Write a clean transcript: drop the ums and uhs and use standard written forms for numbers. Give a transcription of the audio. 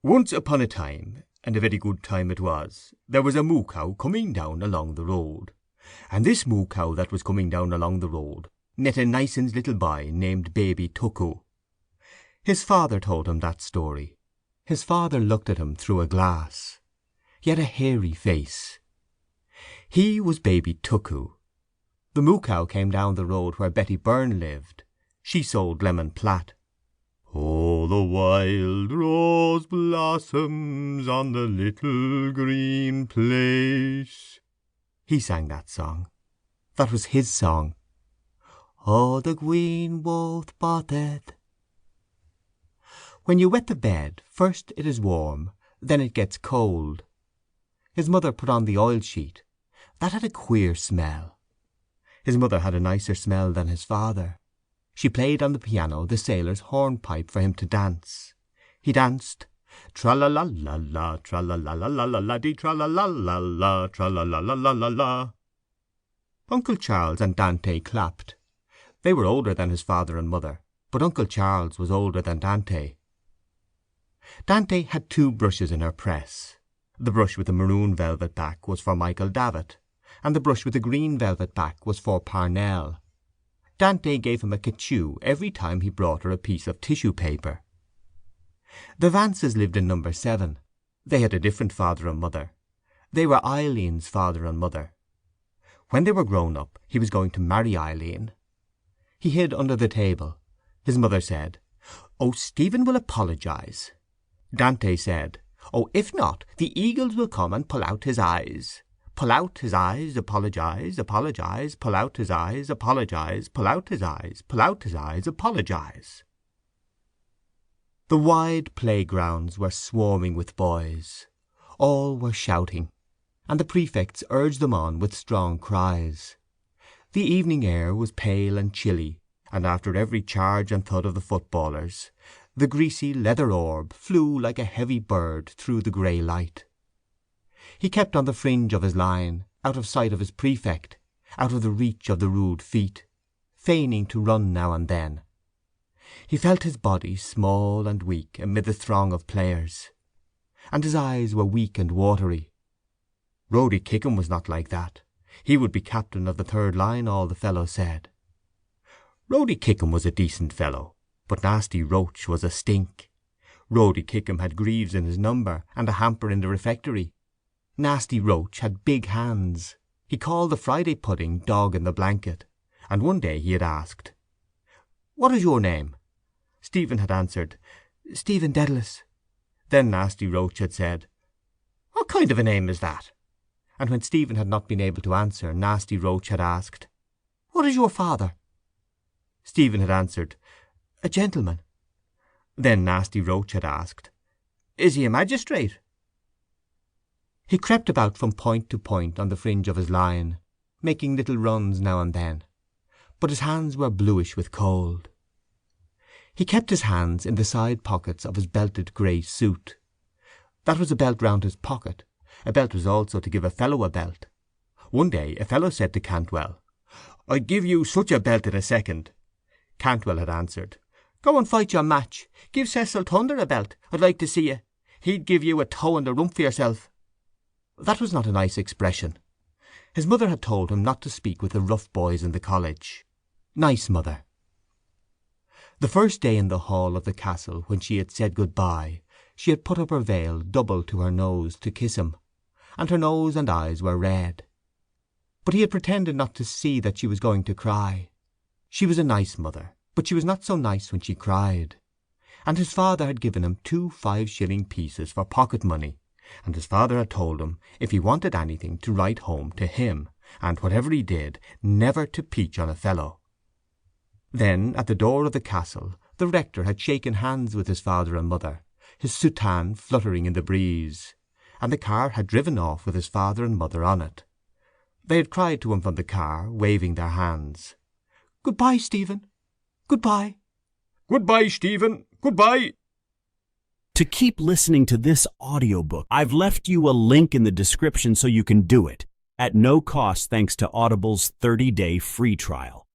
Once upon a time, and a very good time it was, there was a moo cow coming down along the road. And this moo cow that was coming down along the road met a nice's little boy named Baby Tuckoo. His father told him that story. His father looked at him through a glass. He had a hairy face. He was Baby Tuckoo. The moo cow came down the road where Betty Byrne lived. She sold lemon platt. Oh, the wild rose blossoms on the little green place. He sang that song. That was his song. Oh, the green both bothed. When you wet the bed, first it is warm, then it gets cold. His mother put on the oil sheet. That had a queer smell. His mother had a nicer smell than his father. She played on the piano the sailor's hornpipe for him to dance. He danced tra-la-la-la-la, tra-la-la-la-la-la-dee, tra-la-la-la-la, tra-la-la-la-la-la. Uncle Charles and Dante clapped. They were older than his father and mother, but Uncle Charles was older than Dante. Dante had 2 brushes in her press. The brush with the maroon velvet back was for Michael Davitt, and the brush with the green velvet back was for Parnell. Dante gave him a cachew every time he brought her a piece of tissue paper. The Vances lived in number 7. They had a different father and mother. They were Eileen's father and mother. When they were grown up, he was going to marry Eileen. He hid under the table. His mother said, "Oh, Stephen will apologize." Dante said, "Oh, if not, the eagles will come and pull out his eyes. Pull out his eyes, apologize, apologize, pull out his eyes, apologize, pull out his eyes, pull out his eyes, apologize." The wide playgrounds were swarming with boys. All were shouting, and the prefects urged them on with strong cries. The evening air was pale and chilly, and after every charge and thud of the footballers, the greasy leather orb flew like a heavy bird through the grey light. He kept on the fringe of his line, out of sight of his prefect, out of the reach of the rude feet, feigning to run now and then. He felt his body small and weak amid the throng of players, and his eyes were weak and watery. Rody Kickham was not like that. He would be captain of the 3rd line, all the fellows said. Rody Kickham was a decent fellow, but Nasty Roach was a stink. Rody Kickham had greaves in his number, and a hamper in the refectory. Nasty Roach had big hands. He called the Friday pudding dog in the blanket, and one day he had asked, "What is your name?" Stephen had answered, "Stephen Dedalus." Then Nasty Roach had said, "What kind of a name is that?" And when Stephen had not been able to answer, Nasty Roach had asked, "What is your father?" Stephen had answered, "A gentleman." Then Nasty Roach had asked, "Is he a magistrate?" He crept about from point to point on the fringe of his line, making little runs now and then, but his hands were bluish with cold. He kept his hands in the side pockets of his belted grey suit. That was a belt round his pocket. A belt was also to give a fellow a belt. One day a fellow said to Cantwell, "I'd give you such a belt in a second." Cantwell had answered, "Go and fight your match. Give Cecil Thunder a belt. I'd like to see you. He'd give you a toe in the rump for yourself." That was not a nice expression. His mother had told him not to speak with the rough boys in the college. Nice mother. The first day in the hall of the castle, when she had said good-bye, she had put up her veil double to her nose to kiss him, and her nose and eyes were red. But he had pretended not to see that she was going to cry. She was a nice mother, but she was not so nice when she cried. And his father had given him 2 5-shilling pieces for pocket money, and his father had told him if he wanted anything to write home to him, and whatever he did, never to peach on a fellow. Then at the door of the castle the rector had shaken hands with his father and mother, his soutane fluttering in the breeze, and the car had driven off with his father and mother on it. They had cried to him from the car, waving their hands, "Good-bye, Stephen. Good-bye." "Good-bye, Stephen. Good-bye." To keep listening to this audiobook, I've left you a link in the description so you can do it, at no cost thanks to Audible's 30-day free trial.